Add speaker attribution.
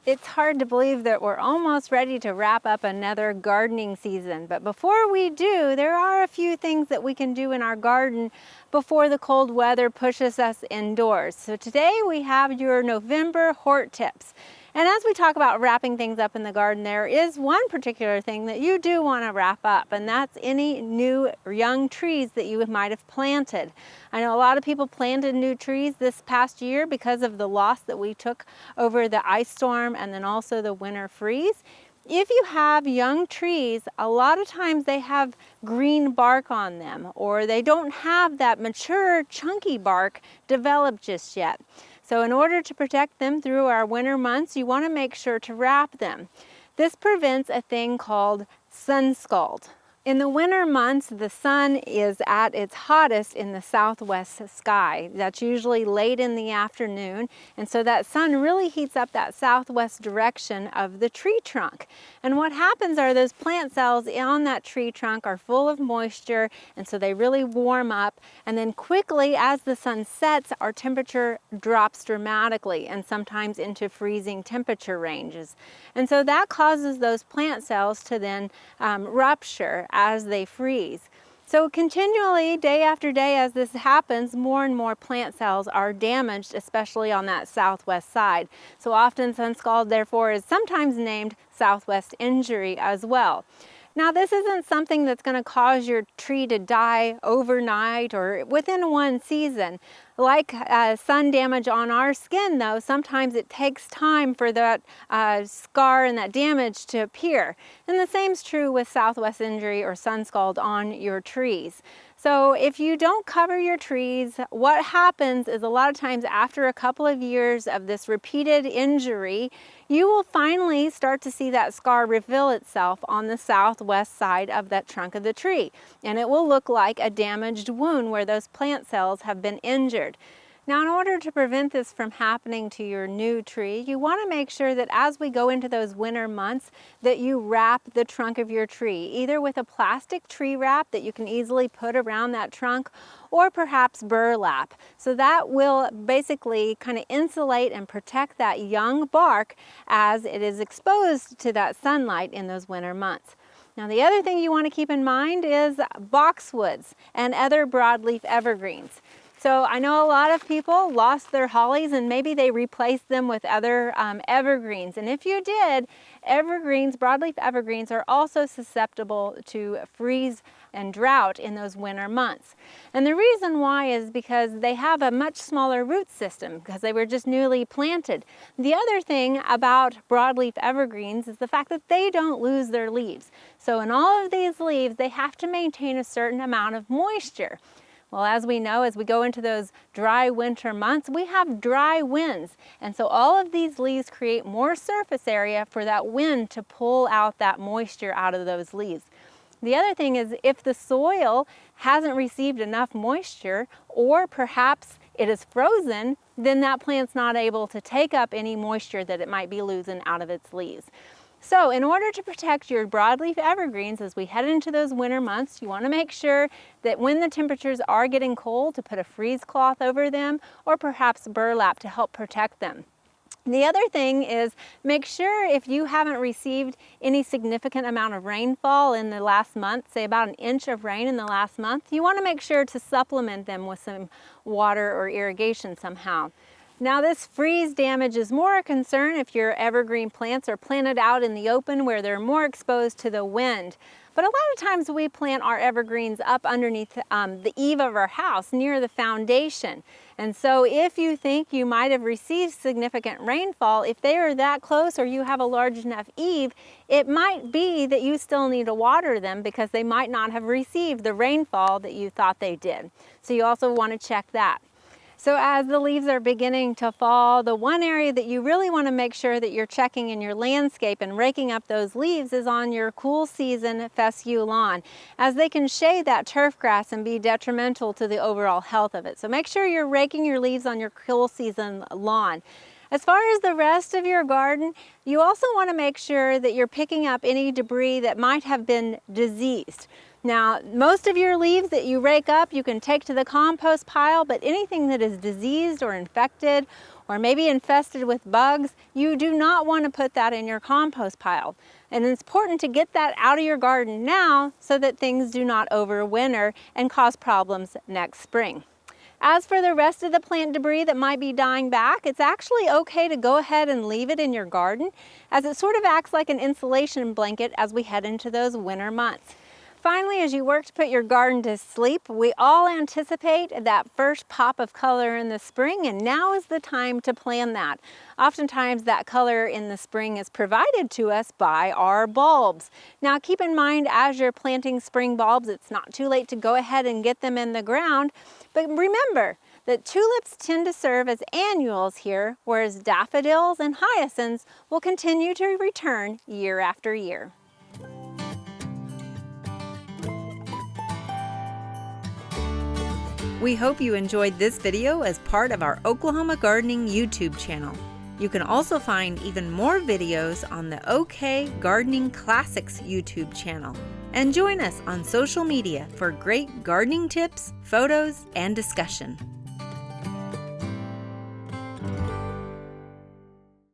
Speaker 1: It's hard to believe that we're almost ready to wrap up another gardening season, but before we do, there are a few things that we can do in our garden before the cold weather pushes us indoors. So today we have your November Hort tips. And as we talk about wrapping things up in the garden, there is one particular thing that you do want to wrap up, and that's any new or young trees that you might have planted. I know a lot of people planted new trees this past year because of the loss that we took over the ice storm and then also the winter freeze. If you have young trees, a lot of times they have green bark on them, or they don't have that mature chunky bark developed just yet. So in order to protect them through our winter months, you want to make sure to wrap them. This prevents a thing called sun scald. In the winter months, the sun is at its hottest in the southwest sky. That's usually late in the afternoon, and so that sun really heats up that southwest direction of the tree trunk. And what happens are those plant cells on that tree trunk are full of moisture, and so they really warm up, and then quickly as the sun sets, our temperature drops dramatically and sometimes into freezing temperature ranges. And so that causes those plant cells to then rupture as they freeze. So continually, day after day, as this happens, more and more plant cells are damaged, especially on that southwest side. So often sun scald, therefore, is sometimes named southwest injury as well. Now, this isn't something that's going to cause your tree to die overnight or within one season. Like sun damage on our skin, though, sometimes it takes time for that scar and that damage to appear. And the same is true with southwest injury or sun scald on your trees. So if you don't cover your trees, what happens is a lot of times after a couple of years of this repeated injury, you will finally start to see that scar reveal itself on the southwest side of that trunk of the tree. And it will look like a damaged wound where those plant cells have been injured. Now, in order to prevent this from happening to your new tree, you want to make sure that as we go into those winter months, that you wrap the trunk of your tree, either with a plastic tree wrap that you can easily put around that trunk, or perhaps burlap. So that will basically kind of insulate and protect that young bark as it is exposed to that sunlight in those winter months. Now, the other thing you want to keep in mind is boxwoods and other broadleaf evergreens. So I know a lot of people lost their hollies and maybe they replaced them with other evergreens. And if you did, evergreens, broadleaf evergreens, are also susceptible to freeze and drought in those winter months. And the reason why is because they have a much smaller root system because they were just newly planted. The other thing about broadleaf evergreens is the fact that they don't lose their leaves. So in all of these leaves, they have to maintain a certain amount of moisture. Well, as we know, as we go into those dry winter months, we have dry winds. And so all of these leaves create more surface area for that wind to pull out that moisture out of those leaves. The other thing is if the soil hasn't received enough moisture, or perhaps it is frozen, then that plant's not able to take up any moisture that it might be losing out of its leaves. So in order to protect your broadleaf evergreens as we head into those winter months, you want to make sure that when the temperatures are getting cold, to put a freeze cloth over them or perhaps burlap to help protect them. The other thing is make sure if you haven't received any significant amount of rainfall in the last month, say about 1 inch of rain in the last month, you want to make sure to supplement them with some water or irrigation somehow. Now, this freeze damage is more a concern if your evergreen plants are planted out in the open where they're more exposed to the wind. But a lot of times we plant our evergreens up underneath the eave of our house near the foundation. And so if you think you might have received significant rainfall, if they are that close or you have a large enough eave, it might be that you still need to water them because they might not have received the rainfall that you thought they did. So you also want to check that. So as the leaves are beginning to fall, the one area that you really want to make sure that you're checking in your landscape and raking up those leaves is on your cool season fescue lawn, as they can shade that turf grass and be detrimental to the overall health of it. So make sure you're raking your leaves on your cool season lawn. As far as the rest of your garden, you also want to make sure that you're picking up any debris that might have been diseased. Now, most of your leaves that you rake up, you can take to the compost pile, but anything that is diseased or infected, or maybe infested with bugs, you do not want to put that in your compost pile. And it's important to get that out of your garden now so that things do not overwinter and cause problems next spring. As for the rest of the plant debris that might be dying back, it's actually okay to go ahead and leave it in your garden, as it sort of acts like an insulation blanket as we head into those winter months. Finally, as you work to put your garden to sleep, we all anticipate that first pop of color in the spring, and now is the time to plan that. Oftentimes that color in the spring is provided to us by our bulbs. Now keep in mind, as you're planting spring bulbs, it's not too late to go ahead and get them in the ground, but remember that tulips tend to serve as annuals here, whereas daffodils and hyacinths will continue to return year after year. We hope you enjoyed this video as part of our Oklahoma Gardening YouTube channel. You can also find even more videos on the OK Gardening Classics YouTube channel. And join us on social media for great gardening tips, photos, and discussion.